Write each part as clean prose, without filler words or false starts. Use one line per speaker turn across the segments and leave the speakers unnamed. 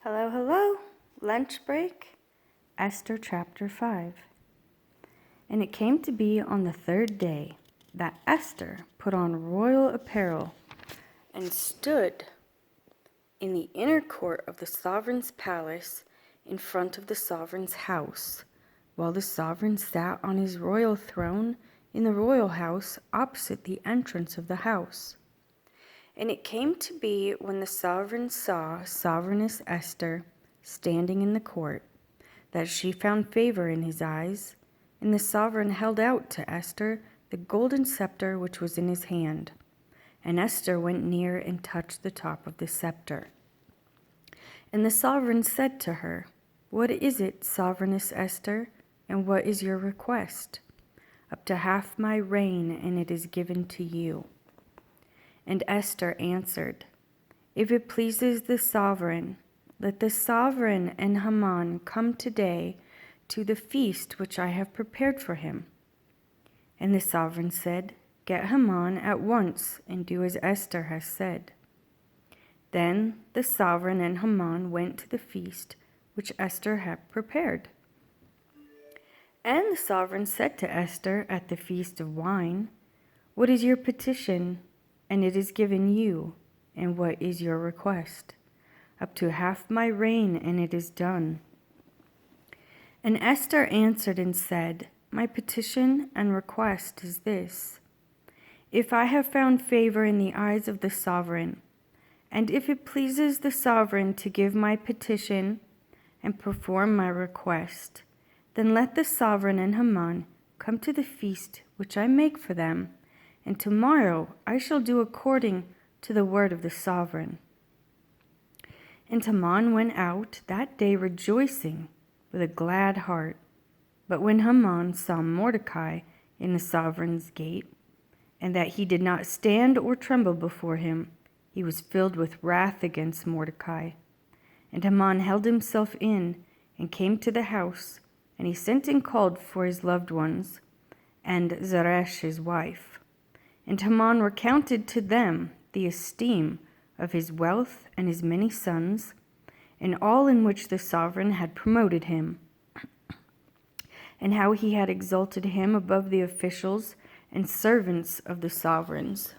Hello, hello. Lunch break. Esther chapter 5. And it came to be on the third day that Esther put on royal apparel and stood in the inner court of the sovereign's palace in front of the sovereign's house, while the sovereign sat on his royal throne in the royal house opposite the entrance of the house. And it came to be when the sovereign saw Sovereigness Esther standing in the court, that she found favor in his eyes, and the sovereign held out to Esther the golden scepter which was in his hand. And Esther went near and touched the top of the scepter. And the sovereign said to her, "What is it, Sovereigness Esther, and what is your request?" "Up to half my reign, and it is given to you." And Esther answered, "If it pleases the sovereign, let the sovereign and Haman come today to the feast which I have prepared for him." And the sovereign said, "Get Haman at once and do as Esther has said." Then the sovereign and Haman went to the feast which Esther had prepared. And the sovereign said to Esther at the feast of wine, "What is your petition? And it is given you. And what is your request?" "Up to half my reign, and it is done." And Esther answered and said, "My petition and request is this: if I have found favor in the eyes of the sovereign, and if it pleases the sovereign to give my petition and perform my request, then let the sovereign and Haman come to the feast which I make for them, and tomorrow I shall do according to the word of the sovereign." And Haman went out that day rejoicing with a glad heart. But when Haman saw Mordecai in the sovereign's gate, and that he did not stand or tremble before him, he was filled with wrath against Mordecai. And Haman held himself in and came to the house, and he sent and called for his loved ones and Zeresh his wife. And Haman recounted to them the esteem of his wealth and his many sons, and all in which the sovereign had promoted him, and how he had exalted him above the officials and servants of the sovereigns.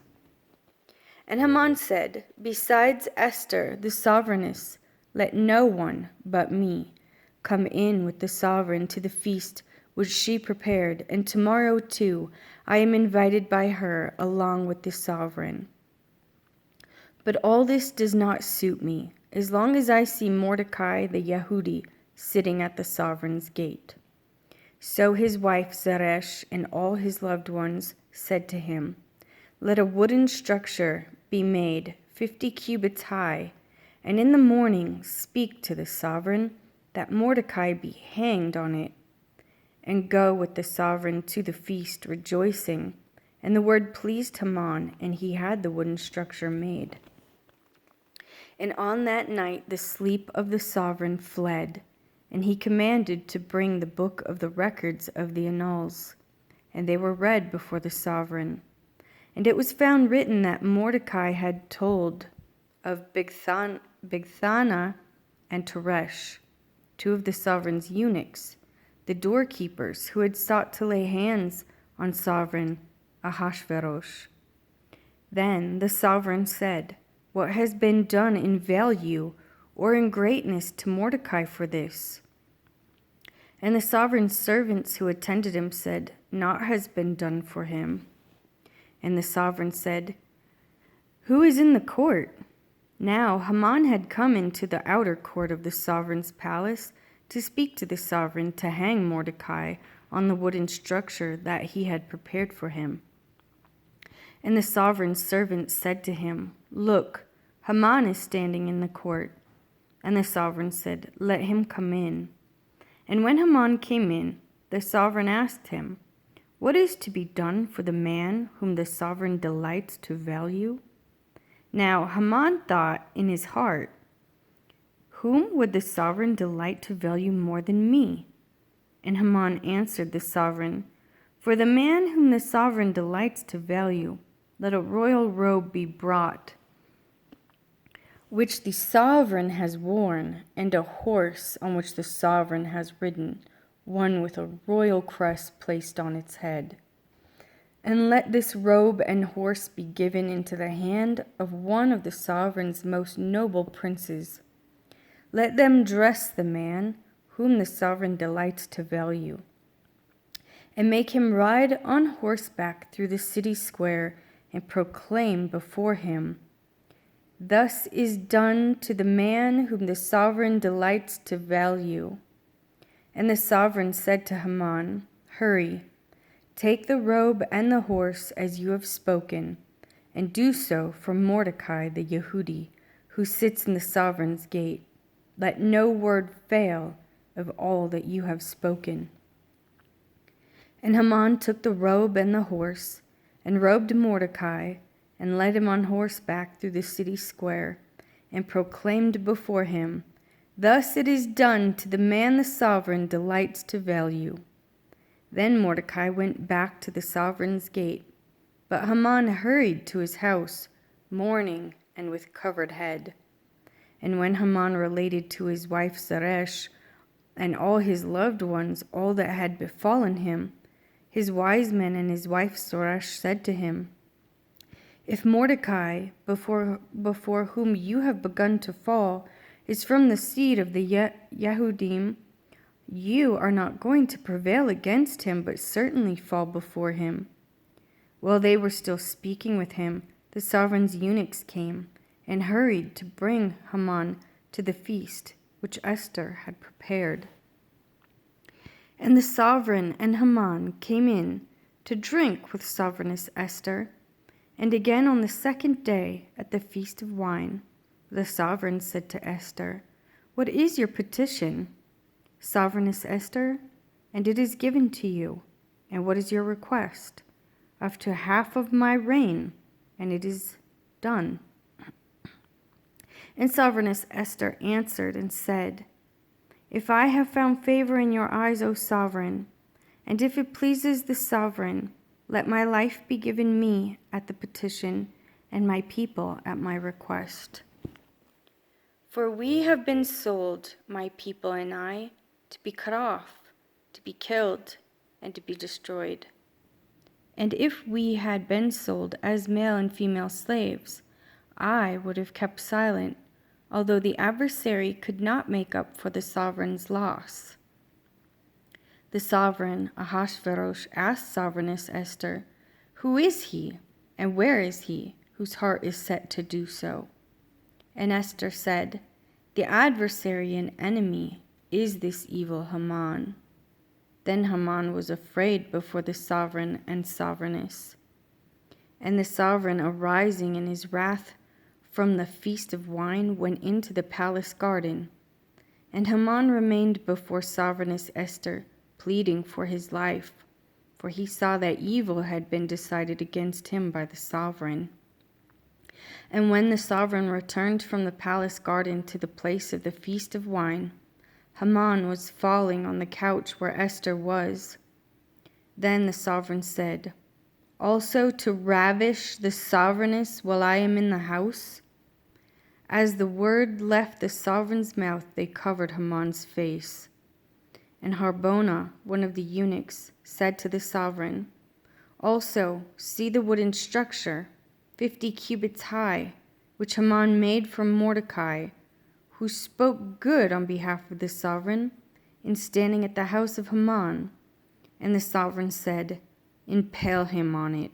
And Haman said, "Besides Esther, the sovereigness, let no one but me come in with the sovereign to the feast which she prepared, and tomorrow too I am invited by her along with the sovereign. But all this does not suit me, as long as I see Mordecai the Yehudi sitting at the sovereign's gate." So his wife Zeresh and all his loved ones said to him, "Let a wooden structure be made 50 cubits high, and in the morning speak to the sovereign that Mordecai be hanged on it, and go with the sovereign to the feast rejoicing." And the word pleased Haman, and he had the wooden structure made. And on that night the sleep of the sovereign fled, and he commanded to bring the book of the records of the annals, and they were read before the sovereign. And it was found written that Mordecai had told of Bigthana and Teresh, two of the sovereign's eunuchs, the doorkeepers who had sought to lay hands on sovereign Ahasuerus. Then the sovereign said, "What has been done in value or in greatness to Mordecai for this?" And the sovereign's servants who attended him said, "Naught has been done for him." And the sovereign said, "Who is in the court?" Now Haman had come into the outer court of the sovereign's palace to speak to the sovereign to hang Mordecai on the wooden structure that he had prepared for him. And the sovereign's servant said to him, "Look, Haman is standing in the court." And the sovereign said, "Let him come in." And when Haman came in, the sovereign asked him, "What is to be done for the man whom the sovereign delights to value?" Now Haman thought in his heart, "Whom would the sovereign delight to value more than me?" And Haman answered the sovereign, "For the man whom the sovereign delights to value, let a royal robe be brought which the sovereign has worn, and a horse on which the sovereign has ridden, one with a royal crest placed on its head. And let this robe and horse be given into the hand of one of the sovereign's most noble princes. Let them dress the man whom the sovereign delights to value, and make him ride on horseback through the city square and proclaim before him, "Thus is done to the man whom the sovereign delights to value." And the sovereign said to Haman, "Hurry, take the robe and the horse as you have spoken, and do so for Mordecai the Yehudi, who sits in the sovereign's gate. Let no word fail of all that you have spoken." And Haman took the robe and the horse, and robed Mordecai, and led him on horseback through the city square, and proclaimed before him, "Thus it is done to the man the sovereign delights to value." Then Mordecai went back to the sovereign's gate, but Haman hurried to his house, mourning and with covered head. And when Haman related to his wife Zeresh and all his loved ones all that had befallen him, his wise men and his wife Zeresh said to him, "If Mordecai, before whom you have begun to fall, is from the seed of the Yehudim, you are not going to prevail against him, but certainly fall before him." While they were still speaking with him, the sovereign's eunuchs came and hurried to bring Haman to the feast which Esther had prepared. And the sovereign and Haman came in to drink with Sovereigness Esther. And again on the second day at the feast of wine, the sovereign said to Esther, "What is your petition, Sovereigness Esther? And it is given to you. And what is your request? Up to half of my reign, and it is done." And Sovereigness Esther answered and said, "If I have found favor in your eyes, O sovereign, and if it pleases the sovereign, let my life be given me at the petition, and my people at my request. For we have been sold, my people and I, to be cut off, to be killed, and to be destroyed. And if we had been sold as male and female slaves, I would have kept silent, although the adversary could not make up for the sovereign's loss." The sovereign Ahasuerus asked Sovereigness Esther, "Who is he, and where is he, whose heart is set to do so?" And Esther said, "The adversary and enemy is this evil Haman." Then Haman was afraid before the sovereign and sovereigness. And the sovereign, arising in his wrath from the feast of wine, went into the palace garden. And Haman remained before Sovereigness Esther, pleading for his life, for he saw that evil had been decided against him by the sovereign. And when the sovereign returned from the palace garden to the place of the feast of wine, Haman was falling on the couch where Esther was. Then the sovereign said, "Also to ravish the sovereigness while I am in the house?" As the word left the sovereign's mouth, they covered Haman's face. And Harbona, one of the eunuchs, said to the sovereign, "Also see the wooden structure, 50 cubits high, which Haman made for Mordecai, who spoke good on behalf of the sovereign, in standing at the house of Haman." And the sovereign said, "Impale him on it."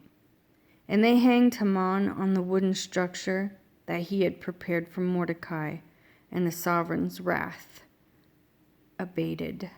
And they hanged Haman on the wooden structure that he had prepared for Mordecai, and the sovereign's wrath abated.